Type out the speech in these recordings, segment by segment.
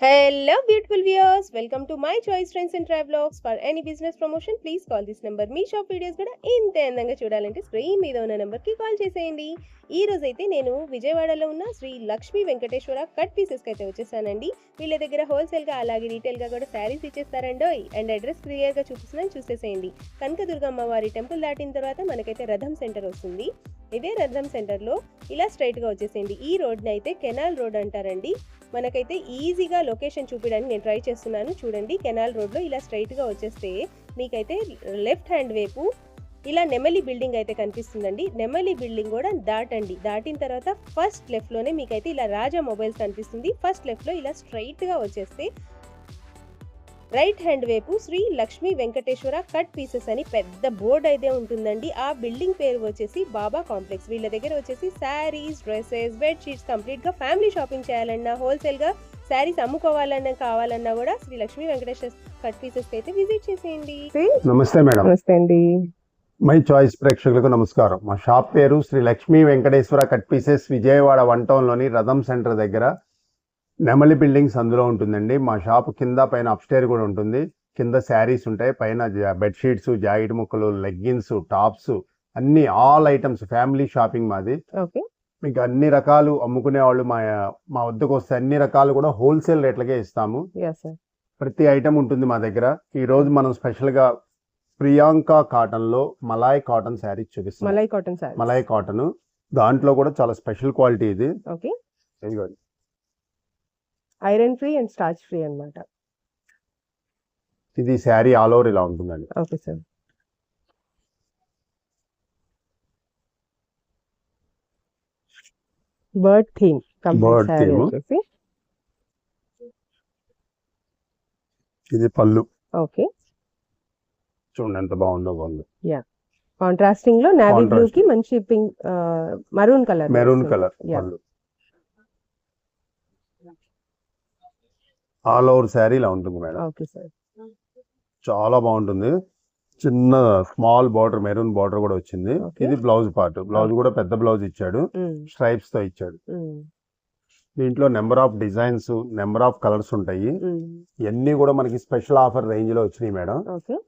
Hello, beautiful viewers. Welcome to my choice trends and travelogues. For any business promotion, please call this number. Me shop videos కూడా ఇంత అందంగా చూడాలంటే screen మీద ఉన్న నెంబర్కి call చేసేయండి. ఈ రోజైతే నేను విజయవాడలో ఉన్న శ్రీ లక్ష్మీ వెంకటేశ్వర కట్ పీసెస్కి అయితే వచ్చేసానండి. వీళ్ళ దగ్గర హోల్సేల్గా అలాగే రీటైల్గా కూడా శారీస్ ఇచ్చేస్తారండోయ్. అండ్ అడ్రస్ క్లియర్గా చూపిస్తున్నాను, చూసేసేయండి. కనకదుర్గమ్మ వారి టెంపుల్ దాటిన తర్వాత మనకైతే రథం సెంటర్ వస్తుంది. ఇదే రథం సెంటర్లో ఇలా స్ట్రైట్గా వచ్చేసేయండి. ఈ రోడ్ని అయితే కెనాల్ రోడ్ అంటారండి. మనకైతే ఈజీగా లొకేషన్ చూపించడానికి నేను ట్రై చేస్తున్నాను. చూడండి, కెనాల్ రోడ్లో ఇలా స్ట్రైట్గా వచ్చేస్తే మీకైతే లెఫ్ట్ హ్యాండ్ వైపు ఇలా నెమలి బిల్డింగ్ అయితే కనిపిస్తుందండి. నెమలి బిల్డింగ్ కూడా దాటండి. దాటిన తర్వాత ఫస్ట్ లెఫ్ట్లోనే మీకైతే ఇలా రాజా మొబైల్స్ కనిపిస్తుంది. ఫస్ట్ లెఫ్ట్లో ఇలా స్ట్రైట్గా వచ్చేస్తే రైట్ హ్యాండ్ వైపు శ్రీ లక్ష్మీ వెంకటేశ్వర కట్ పీసెస్ అని పెద్ద బోర్డు అయితే ఉంటుందండి. ఆ బిల్డింగ్ పేరు వచ్చేసి బాబా కాంప్లెక్స్. వీళ్ళ దగ్గర వచ్చేసి శారీస్, డ్రెస్సెస్, బెడ్షీట్స్ కంప్లీట్గా ఫ్యామిలీ షాపింగ్ చేయాలన్నా, హోల్సేల్గా శారీస్ అమ్ముకోవాలన్నా కావాలన్నా కూడా శ్రీ లక్ష్మీ వెంకటేశ్వర కట్ పీసెస్ అయితే విజిట్ చేసేయండి. నమస్తే మేడం. నమస్తే అండి. మై చాయిస్ ప్రేక్షకులకు నమస్కారం. మా షాప్ పేరు శ్రీ లక్ష్మీ వెంకటేశ్వర కట్ పీసెస్, విజయవాడ 1 టౌన్లోని రథం సెంటర్ దగ్గర నెమలి బిల్డింగ్స్ అందులో ఉంటుందండి. మా షాప్ కింద పైన అప్స్టైర్ కూడా ఉంటుంది. కింద శారీస్ ఉంటాయి, పైన బెడ్షీట్స్, జాకెట్ ముక్కలు, లెగ్గిన్స్, టాప్స్, అన్ని ఆల్ ఐటమ్స్ ఫ్యామిలీ షాపింగ్ మాది. మీకు అన్ని రకాలు అమ్ముకునే వాళ్ళు మా వద్దకు వస్తే అన్ని రకాలు కూడా హోల్సేల్ రేట్లకే ఇస్తాము. ప్రతి ఐటమ్ ఉంటుంది మా దగ్గర. ఈ రోజు మనం స్పెషల్ గా ప్రియాంక కాటన్ లో మలాయ్ కాటన్ శారీ చూపిస్తాం. మలాయ్ కాటన్ దాంట్లో కూడా చాలా స్పెషల్ క్వాలిటీ ఇది. Iron free and starch free అన్నమాట. ఇది శారీ ఆల్ ఓవర్ ఇలా ఉంటుందండి. Okay sir. Bird theme. ఇది పళ్ళు. ఓకే, చూడండి ఎంత బాగుందో పళ్ళు. కాంట్రాస్టింగ్ లో నావీ బ్లూ కి మంచి పింక్, మెరూన్ కలర్ పళ్ళు. ఆల్ ఓవర్ శారీ ఇలా ఉంటుంది మేడం. Okay sir. చాలా బాగుంటుంది. చిన్న స్మాల్ బార్డర్, మెరూన్ బార్డర్ కూడా వచ్చింది. ఇది బ్లౌజ్ పార్ట్. బ్లౌజ్ కూడా పెద్ద బ్లౌజ్ ఇచ్చాడు, స్ట్రైప్స్ తో ఇచ్చాడు. దీంట్లో number of designs, number of colours ఉంటాయి. ఇవన్నీ కూడా మనకి స్పెషల్ ఆఫర్ రేంజ్ లో వచ్చినాయి మేడం.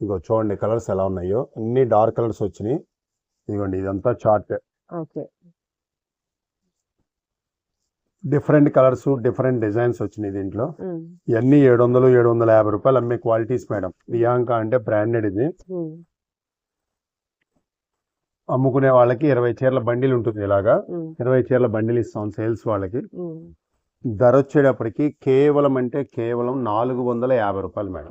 ఇదిగో చూడండి కలర్స్ ఎలా ఉన్నాయో, అన్ని డార్క్ కలర్స్ వచ్చినాయి. ఇదిగోండి ఇదంతా chart. Different colours, different designs వచ్చినాయి దీంట్లో. ఇవన్నీ 700-750 రూపాయలు అమ్మే క్వాలిటీస్ మేడం. ప్రియాంక అంటే బ్రాండెడ్. ఇది అమ్ముకునే వాళ్ళకి 20 చీరల బండిల్ ఉంటుంది. ఇలాగా 20 చీరల బండిల్ ఇస్తాం సేల్స్ వాళ్ళకి. ధర వచ్చేటప్పటికి కేవలం 450 రూపాయలు madam.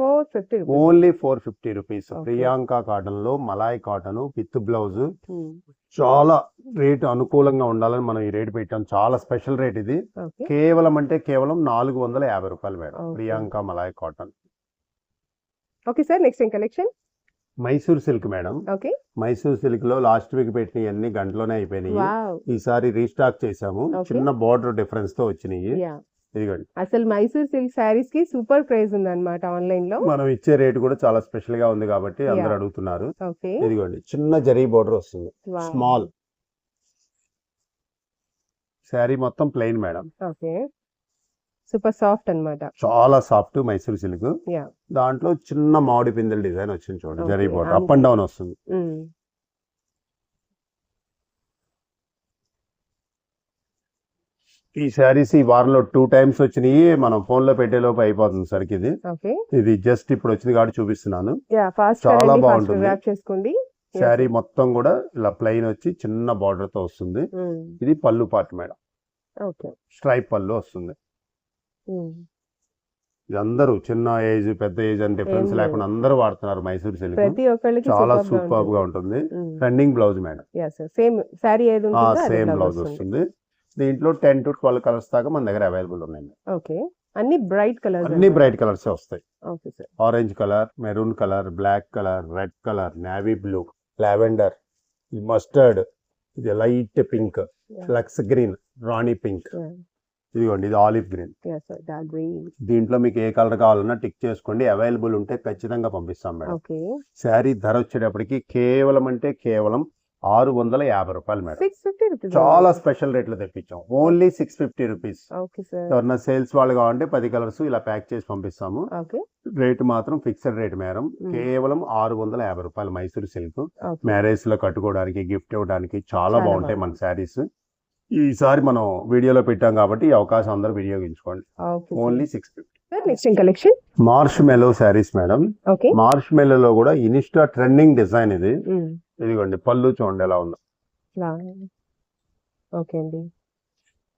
Only 450 rupees. Priyanka cotton లో మలాయ్ కాటన్ విత్ బ్లౌజ్. చాలా రేటు అనుకూలంగా ఉండాలని మనం ఈ రేట్ పెట్టాం. చాలా స్పెషల్ రేట్ ఇది. కేవలం 450 రూపాయలు madam. Priyanka Malay cotton. Okay sir, next collection Mysore silk madam. Mysore silk లో లాస్ట్ వీక్ పెట్టిన అన్ని గంటలోనే అయిపోయినాయి. ఈసారి రీస్టాక్ చేసాము. చిన్న బార్డర్ డిఫరెన్స్ తో వచ్చినాయి. ఇదిగోండి, అసలు మైసూర్ సిల్క్ శారీస్ కి సూపర్ ప్రైస్ ఉంది అన్నమాట. ఆన్లైన్ లో మనం ఇచ్చే రేట్ కూడా చాలా స్పెషల్ గా ఉంది కాబట్టి అందరు అడుగుతున్నారు. ఇదిగోండి చిన్న జరీ బార్డర్ వస్తుంది, స్మాల్. శారీ మొత్తం ప్లెయిన్ మేడం. సూపర్ సాఫ్ట్ అన్నమాట. చాలా సాఫ్ట్ మైసూర్ సిల్క్. దాంట్లో చిన్న మామిడి పిందెల డిజైన్ వచ్చింది చూడండి. Zari border up and down వస్తుంది. ఈ శారీస్ ఈ వారంలో 2 టైమ్స్ వచ్చినాయి. మనం ఫోన్ లో పెట్టేలోపు అయిపోతుంది సరికి. ఇది జస్ట్ ఇప్పుడు వచ్చింది కాబట్టి చూపిస్తున్నాను. చాలా బాగుంటుంది. శారీ మొత్తం కూడా ఇలా ప్లెయిన్ వచ్చి చిన్న బార్డర్ తో వస్తుంది. ఇది పళ్ళు పార్ట్ మేడం. స్ట్రైప్ పళ్ళు వస్తుంది. ఇది అందరూ చిన్న ఏజ్, పెద్ద ఏజ్ అని డిఫరెన్స్ లేకుండా అందరూ వాడుతున్నారు మైసూర్ సిల్క్. చాలా సూపర్ గా ఉంటుంది. Running blouse madam. Same blouse వస్తుంది. దీంట్లో 10 to 12 కలర్స్ దాకా మన దగ్గర అవైలబుల్ ఉన్నాయి. అన్ని బ్రైట్ కలర్స్ వస్తాయి. Orange colour, maroon colour, black colour, red colour, navy blue, lavender, mustard, ఇది లైట్ పింక్, లక్స్ గ్రీన్, రాణి పింక్. ఇదిగోండి ఇది ఆలివ్ గ్రీన్. దీంట్లో మీకు ఏ కలర్ కావాలన్నా టిక్ చేసుకోండి. అవైలబుల్ ఉంటే ఖచ్చితంగా పంపిస్తాం మేడం. శారీ ధర వచ్చేటప్పటికి కేవలం 650 మేడం. 650 రూపీస్. చాలా స్పెషల్ రేట్లు తెప్పించాం. Only 650 rupees. Okay sir. ఎవరన్నా సేల్స్ వాళ్ళు కావాలంటే 10 కలర్స్ ఇలా ప్యాక్ చేసి పంపిస్తాము. ఓకే. రేట్ మాత్రం ఫిక్స్డ్ రేట్ మేడం. కేవలం 650 రూపాయలు మైసూర్ సిల్క్. మ్యారేజ్ లో కట్టుకోవడానికి, గిఫ్ట్ ఇవ్వడానికి చాలా బాగుంటాయి మన శారీస్. ఈసారి మనం వీడియోలో పెట్టాం కాబట్టి ఈ అవకాశం అందరూ వినియోగించుకోండి. Only 650. Next collection marshmallow saris madam. Okay. మార్ష్ మెలోలో కూడా ఇన్స్టా ట్రెండింగ్ డిజైన్ ఇది. ఇదిగోండి పళ్ళు చూడండి ఎలా ఉందో. ఓకే అండి.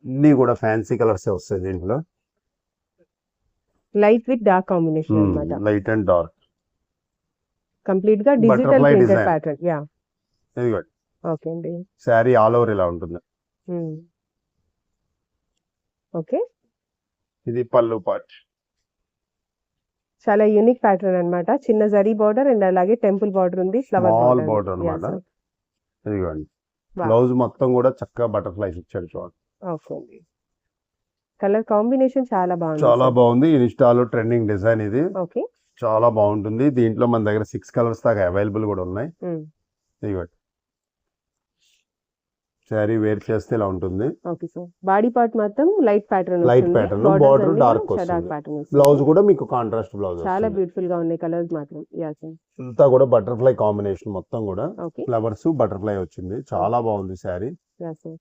అన్ని కూడా ఫ్యాన్సీ కలర్స్ వస్తాయి దీంట్లో. లైట్ విత్ డార్క్ కాంబినేషన్ అన్నమాట. Light and dark. కంప్లీట్ గా digital Butterfly printed design. Pattern. Yeah. ఇదిగోండి ఓకే అండి. శారీ ఆల్ ఓవర్ ఇలా ఉంటుంది. ఓకే. ఇది పళ్ళు పార్ట్. చాలా యూనిక్ ప్యాటర్న్ అన్నమాట. చిన్న జరీ బార్డర్ అండ్ అలాగే టెంపుల్ బార్డర్ ఉంది. ఫ్లవర్ స్మాల్ బోర్డర్ అన్నమాట. ఇదిగోండి బ్లౌజ్ మొత్తం కూడా చక్కగా బటర్ఫ్లైస్ ఇచ్చాడు చూడండి. ఓకే అండి. కలర్ కాంబినేషన్ చాలా బాగుంది. చాలా బాగుంది. ఇన్స్టాలో ట్రెండింగ్ డిజైన్ ఇది. ఓకే. చాలా బాగుంటుంది. దీంట్లో మన దగ్గర 6 కలర్స్ దాకా అవైలబుల్ కూడా ఉన్నాయి. ఇదిగోండి శారీ వేర్ చేస్తే ఇలా ఉంటుంది. Okay sir. బాడీ పార్ట్ మాత్రం light pattern light pattern, border dark వస్తుంది. బ్లౌజ్ కూడా మీకు కాంట్రాస్ట్ బ్లౌజ్. చాలా బ్యూటిఫుల్ గా ఉన్నాయి కలర్స్ మాత్రం. Yeah sir. అంతా కూడా బటర్ఫ్లై కాంబినేషన్ మొత్తం కూడా. ఓకే. ఫ్లవర్స్ బటర్ఫ్లై వచ్చింది. చాలా బాగుంది శారీ. Yeah sir.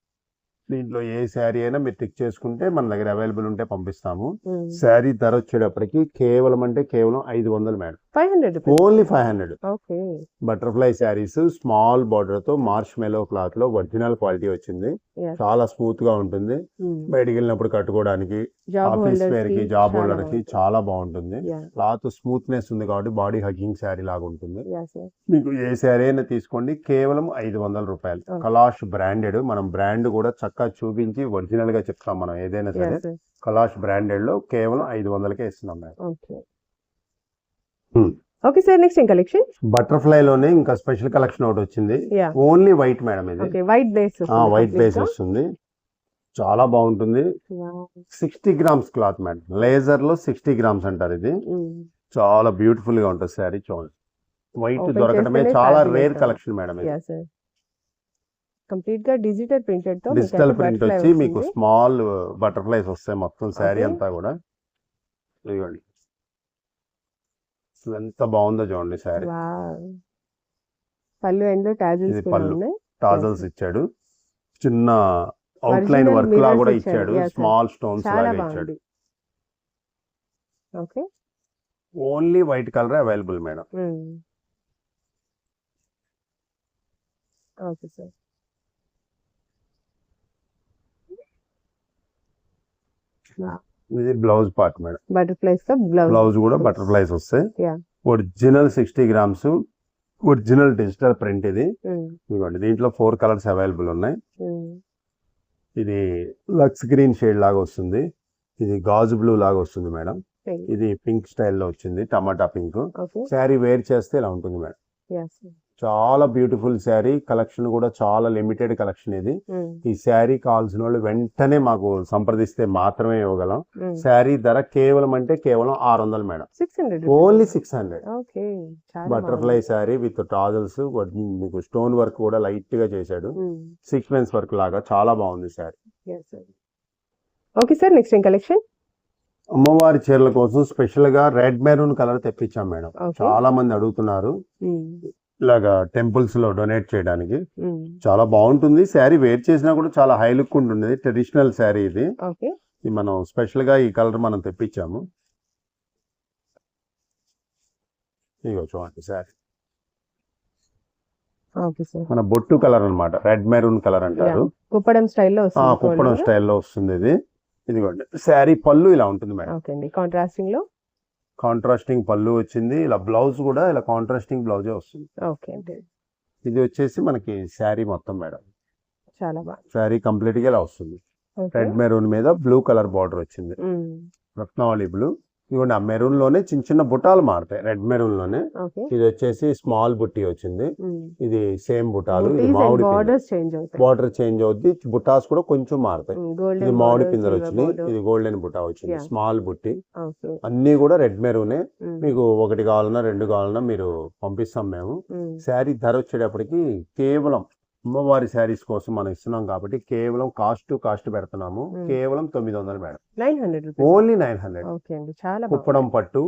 దీంట్లో ఏ శారీ అయినా మీరు టిక్ చేసుకుంటే మన దగ్గర అవైలబుల్ ఉంటే పంపిస్తాము. శారీ ధర వచ్చేటప్పటికి కేవలం అంటే కేవలం 500 madam. 500. Only 500. Okay. Butterfly saris small border తో మార్ష్ మెలో క్లాత్ లో ఒరిజినల్ క్వాలిటీ వచ్చింది. చాలా స్మూత్ గా ఉంటుంది. బయటికి వెళ్ళినప్పుడు కట్టుకోవడానికి, ఆఫీస్ వేర్ కి, జాబ్ హోల్డర్ కి చాలా బాగుంటుంది. క్లాత్ స్మూత్నెస్ ఉంది కాబట్టి బాడీ హగ్గింగ్ శారీ లాగా ఉంటుంది. మీకు ఏ శారీ అయినా తీసుకోండి కేవలం 500 రూపాయలు. కలాష్ బ్రాండెడ్. మనం బ్రాండ్ కూడా చక్కగా చూపించి ఒరిజినల్ గా చెప్తాం. మనం ఏదైనా సరే కలాష్ బ్రాండెడ్ లో కేవలం 500కే ఇస్తున్నాం madam. Okay sir. Next collection butterfly లోనే ఇంకా స్పెషల్ కలెక్షన్ ఒకటి వచ్చింది. ఓన్లీ వైట్ మేడం ఇది. White base. వైట్ బేస్ వస్తుంది. చాలా బాగుంటుంది. 60 గ్రామ్స్ క్లాత్ మేడం. లేజర్ లో 60 గ్రామ్స్ అంటారు ఇది. చాలా బ్యూటిఫుల్ గా ఉంటుంది శారీ. చూడండి వైట్ దొరకడమే చాలా రేర్ కలెక్షన్ మేడం ఇది. కంప్లీట్ గా డిజిటల్ ప్రింటెడ్ తో డిజిటల్ ప్రింట్ వచ్చి మీకు స్మాల్ బటర్ఫ్లైస్ వస్తాయి మొత్తం శారీ అంతా కూడా. ఇదిగోండి ఎంత బాగుందో చూడండి శారీ. పళ్ళు ఎండ్ టాజిల్స్ కూడా ఉన్నాయి. టాజల్స్ ఇచ్చాడు. చిన్న అవుట్ లైన్ వర్క్ లా కూడా ఇచ్చాడు. స్మాల్ స్టోన్స్ లాగా ఇచ్చాడు. Okay. Only white colour available madam. Okay sir. ఇది బ్లౌజ్ పార్ట్ మేడం. బటర్ఫ్లైస్ తో బ్లౌజ్ కూడా బటర్ఫ్లైస్ వస్తాయి. Original 60 grams original digital print ఇది. ఇదిగోండి దీంట్లో 4 కలర్స్ అవైలబుల్ ఉన్నాయి. ఇది లక్స్ గ్రీన్ షేడ్ లాగా వస్తుంది. ఇది గాజు బ్లూ లాగా వస్తుంది మేడం. ఇది పింక్ స్టైల్లో వచ్చింది. టమాటా పింక్. శారీ వేర్ చేస్తే ఇలా ఉంటుంది మేడం. చాలా బ్యూటిఫుల్ శారీ. కలెక్షన్ కూడా చాలా లిమిటెడ్ కలెక్షన్ ఇది. ఈ శారీ కావాల్సిన వాళ్ళు వెంటనే మాకు సంప్రదిస్తే మాత్రమే ఇవ్వగలం. శారీ ధర కేవలం అంటే కేవలం 600 madam. Only 600. Butterfly sari with tassels. మీకు స్టోన్ వర్క్ కూడా లైట్ గా చేశాడు. సీక్వెన్స్ వర్క్ లాగా చాలా బాగుంది sari. Okay sir. Next collection అమ్మవారి చీరల కోసం స్పెషల్ గా రెడ్ మెరూన్ కలర్ తెప్పించాం మేడం. చాలా మంది అడుగుతున్నారు ఇలాగా టెంపుల్స్ లో డొనేట్ చేయడానికి. చాలా బాగుంటుంది శారీ. వేర్ చేసినా కూడా చాలా హై లుక్ ఉంటుంది. ట్రెడిషనల్ శారీ ఇది. మనం స్పెషల్ గా ఈ కలర్ మనం తెప్పించాము. ఇగో చూడండి శారీ. మన బొట్టు కలర్ అన్నమాట. రెడ్ మెరూన్ కలర్ అంటారు. కుప్పడం స్టైల్లో కుప్పడం స్టైల్లో వస్తుంది ఇది. ఇదిగోండి శారీ పళ్ళు ఇలా ఉంటుంది మేడం. కాంట్రాస్టింగ్ పళ్ళు వచ్చింది. ఇలా బ్లౌజ్ కూడా ఇలా కాంట్రాస్టింగ్ బ్లౌజే వస్తుంది. ఇది వచ్చేసి మనకి శారీ మొత్తం మేడం. శారీ కంప్లీట్ గా ఇలా వస్తుంది. రెడ్ మెరూన్ మీద బ్లూ కలర్ బార్డర్ వచ్చింది. రత్నావళి బ్లూ. ఇదిగోండి ఆ మెరూన్ లోనే చిన్న చిన్న బుటాలు మారుతాయి. రెడ్ మెరూన్ లోనే ఇది వచ్చేసి స్మాల్ బుట్టి వచ్చింది. ఇది సేమ్ బుటాలు. ఇది మామిడి బార్డర్ చేంజ్ అవుద్ది. బుటాస్ కూడా కొంచెం మారుతాయి. ఇది మామిడి పిందెలు వచ్చినాయి. ఇది గోల్డెన్ బుటా వచ్చింది. స్మాల్ బుట్టి. అన్ని కూడా రెడ్ మెరూనే. మీకు 1 కావాలన్నా 2 కావాలన్నా మీరు పంపిస్తాం మేము. శారీ ధర వచ్చేటప్పటికి కేవలం అమ్మవారి శారీస్ కోసం మనం ఇస్తున్నాం కాబట్టి కేవలం కాస్ట్ పెడుతున్నాము. కేవలం 900 మేడం. 900 రూపీస్. ఓన్లీ 900. ఓకే అండి, చాలా కుప్పడం పట్టు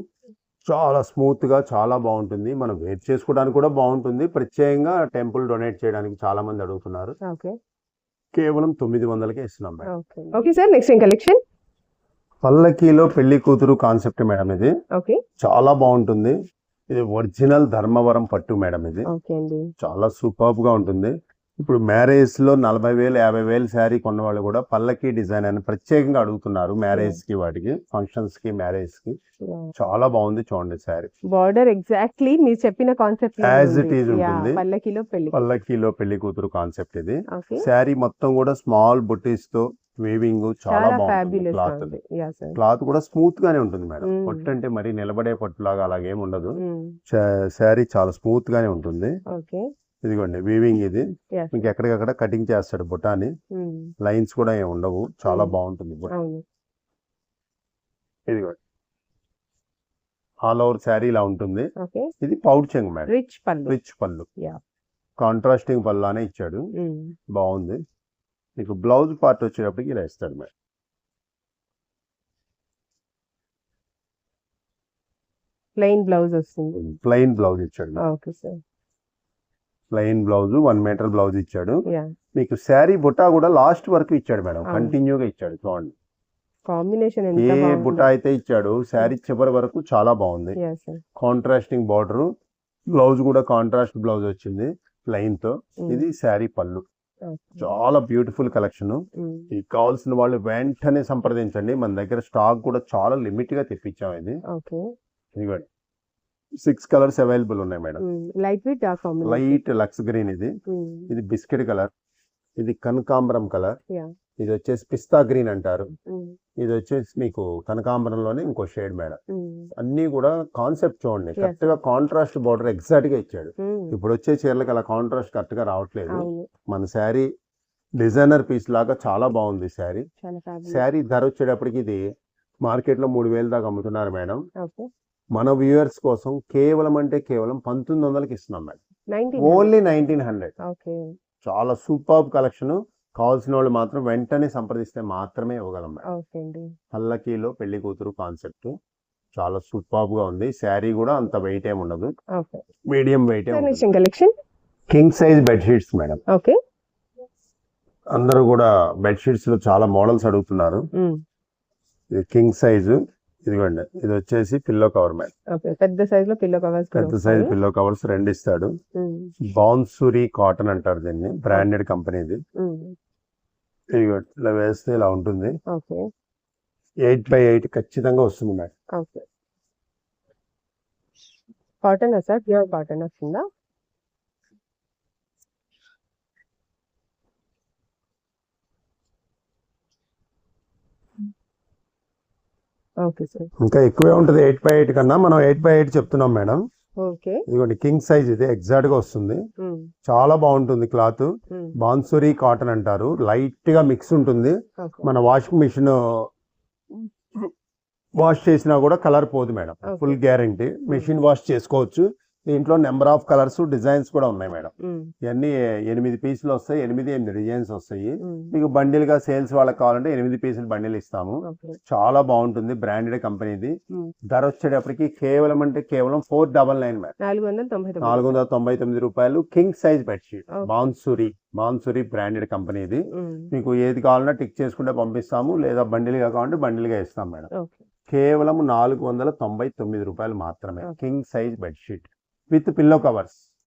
చాలా స్మూత్ గా చాలా బాగుంటుంది. మనం వేర్ చేసుకోవడానికి కూడా బాగుంటుంది. ప్రత్యేకంగా టెంపుల్ డొనేట్ చేయడానికి చాలా మంది అడుగుతున్నారు. ఓకే. కేవలం 900కే ఇస్తున్నాం madam. Okay. Okay sir, next ఏం కలెక్షన్? పల్లకీలో పెళ్లి కూతురు కాన్సెప్ట్ మేడం ఇది. ఓకే. చాలా బాగుంటుంది. ఇది ఒరిజినల్ ధర్మవరం పట్టు మేడం. ఇది ఓకే అండి. చాలా సూపర్బ్ గా ఉంటుంది. ఇప్పుడు మ్యారేజ్ లో 40,000 50,000 శారీ కొన్న వాళ్ళు కూడా పల్లకి డిజైన్ అని ప్రత్యేకంగా అడుగుతున్నారు. మ్యారేజ్ కి, వాటికి ఫంక్షన్స్ కి, మ్యారేజ్ కి చాలా బాగుంది. చూడండి శారీ బార్డర్ ఎగ్జాక్ట్లీ మీరు చెప్పిన కాన్సెప్ట్ యాజ్ ఇట్ ఈజ్ ఉంటుంది. పల్లకిలో పెళ్లి కూతురు కాన్సెప్ట్ ఇది. ఓకే. శారీ మొత్తం కూడా స్మాల్ బుటీస్ తో వీవింగ్ చాలా బాగుంటుంది. క్లాత్ కూడా స్మూత్ గానే ఉంటుంది మేడం. పట్టు అంటే మరి నిలబడే పట్టు లాగా అలాగేం ఉండదు. శారీ చాలా స్మూత్ గానే ఉంటుంది. ఓకే. ఇదిగోండి వీవింగ్ ఇది. మీకు ఎక్కడికక్కడ కటింగ్ చేస్తాడు బుటాని. లైన్స్ కూడా ఏమి ఉండవు. చాలా బాగుంటుంది. ఇదిగోండి ఆల్ ఓవర్ శారీ ఇలా ఉంటుంది. ఇది పౌడ్ చెంగు మేడం. రిచ్ పళ్ళు కాంట్రాస్టింగ్ పళ్ళునే ఇచ్చాడు. బాగుంది. మీకు బ్లౌజ్ పార్ట్ వచ్చేటప్పటికి ఇలా ఇస్తాడు మేడం. ప్లెయిన్ బ్లౌజ్ వస్తుంది. ప్లెయిన్ బ్లౌజ్ ఇచ్చాడు. Okay sir. Plain blouse 1 metre blouse ఇచ్చాడు. మీకు శారీ బుటా కూడా లాస్ట్ వరకు ఇచ్చాడు మేడం. కంటిన్యూగా ఇచ్చాడు. చూడండి కాంబినేషన్ ఏ బుటా అయితే ఇచ్చాడు శారీ చివరి వరకు చాలా బాగుంది. కాంట్రాస్టింగ్ బార్డర్, బ్లౌజ్ కూడా కాంట్రాస్ట్ బ్లౌజ్ వచ్చింది ప్లెయిన్ తో. ఇది శారీ పళ్ళు. చాలా బ్యూటిఫుల్ కలెక్షన్. ఇది కావాల్సిన వాళ్ళు వెంటనే సంప్రదించండి. మన దగ్గర స్టాక్ కూడా చాలా లిమిట్ గా తెప్పించాం. ఇది ఇదిగోండి 6 కలర్స్ అవైలబుల్ ఉన్నాయి మేడం. లైట్ లక్స్ గ్రీన్ ఇది. ఇది బిస్కెట్ కలర్. ఇది కనకాంబరం కలర్. ఇది వచ్చేసి పిస్తా గ్రీన్ అంటారు. ఇది వచ్చేసి మీకు కనకాంబరంలోనే ఇంకో షేడ్ మేడం. అన్ని కూడా కాన్సెప్ట్ చూడండి. కరెక్ట్ గా కాంట్రాస్ట్ బార్డర్ ఎగ్జాక్ట్ గా ఇచ్చాడు. ఇప్పుడు వచ్చే చీరలకు అలా కాంట్రాస్ట్ కరెక్ట్ గా రావట్లేదు. మన శారీ డిజైనర్ పీస్ లాగా చాలా బాగుంది శారీ. శారీ ధర వచ్చేటప్పటికి ఇది మార్కెట్ లో 3,000 దాకా అమ్ముతున్నారు మేడం. మన వ్యూవర్స్ కోసం కేవలం 1900కి ఇస్తున్నాం మేడం. ఓన్లీ 1900. చాలా సూపర్ కలెక్షన్. కావాల్సిన వాళ్ళు మాత్రం వెంటనే సంప్రదిస్తే మాత్రమే ఇవ్వగలం మేడం. పల్లకీలో పెళ్లి కూతురు కాన్సెప్ట్ చాలా సూపర్ గా ఉంది. శారీ కూడా అంత వెయిట్ ఏమి ఉండదు. Medium wait. King size bedsheets madam. అందరూ కూడా బెడ్షీట్స్ లో చాలా మోడల్స్ అడుగుతున్నారు. ఇది కింగ్ సైజు. ఇదిగోండి ఇది వచ్చేసి పిల్లో కవర్ మేడం. పెద్ద సైజ్ లో పిల్లో కవర్స్. పెద్ద సైజ్ పిల్లో కవర్స్ 2 ఇస్తాడు. బాన్సూరి కాటన్ అంటారు దీన్ని. బ్రాండెడ్ కంపెనీది. ఇదిగోండి ఇలా వేస్తే ఇలా ఉంటుంది. 8x8 ఖచ్చితంగా వస్తుంది madam. Cotton sir, pure cotton వస్తుందా? ఇంకా ఎక్కువే ఉంటుంది 8x8 కన్నా. మనం 8x8 చెప్తున్నాం మేడం. ఇదిగోండి కింగ్ సైజ్. ఇది ఎగ్జాక్ట్ గా వస్తుంది. చాలా బాగుంటుంది క్లాత్. బాన్సూరి కాటన్ అంటారు. లైట్ గా మిక్స్ ఉంటుంది. మన వాషింగ్ మిషన్ వాష్ చేసినా కూడా కలర్ పోదు madam. Full guarantee. Machine wash చేసుకోవచ్చు. దీంట్లో నెంబర్ ఆఫ్ కలర్స్ డిజైన్స్ కూడా ఉన్నాయి మేడం. ఇవన్నీ 8 పీసులు వస్తాయి. 8 డిజైన్స్ వస్తాయి. మీకు బండిల్ గా సేల్స్ వాళ్ళకి కావాలంటే 8 పీసులు బండిల్ ఇస్తాము. చాలా బాగుంటుంది. బ్రాండెడ్ కంపెనీది. ధర వచ్చేటప్పటికి కేవలం 499 మేడం. 499 రూపాయలు. King size bedsheet. Bansuri branded కంపెనీది. మీకు ఏది కావాలన్నా టిక్ చేసుకుంటే పంపిస్తాము. లేదా బండిల్ గా కావాలంటే బండిల్ గా ఇస్తాం మేడం. కేవలం 499 రూపాయలు మాత్రమే. King size bedsheet with pillow covers.